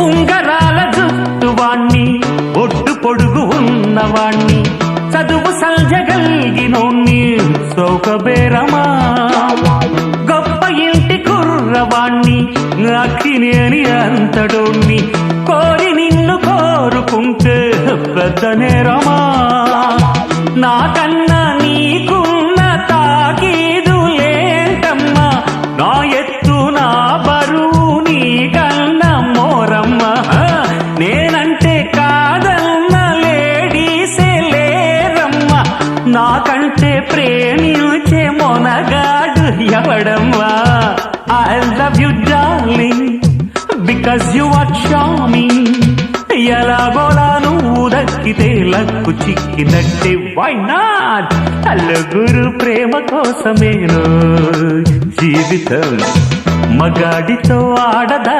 ఉంగరాల జుట్టువాణ్ణి ఒడ్డు పొడుగు ఉన్నవాణ్ణి చదువు సల్జగల్గినోణ్ణి సౌకబేరమా గొప్ప ఇంటి కుర్రవాణ్ణి అక్కినేని అంతడోణ్ణి కోరి నిన్ను కోరుకుంటే పెద్ద నేరమా నాకన్నా నీకున్న తాకీదులేంటమ్మా నా ఎత్తు నా బరువు నీకన్నా మోరమ్మా నేనంటే కాదన్న లేడీసే లేరమ్మా నాకంటే ప్రేమించే Monagadu ఎవడమ్మా I love you darling because you are charming ఎలాగోలా నువ్వు దక్కితే లక్కు చిక్కినట్టే why not నలుగురు ప్రేమ కోసమేను జీవితం మగాడితో ఆడదా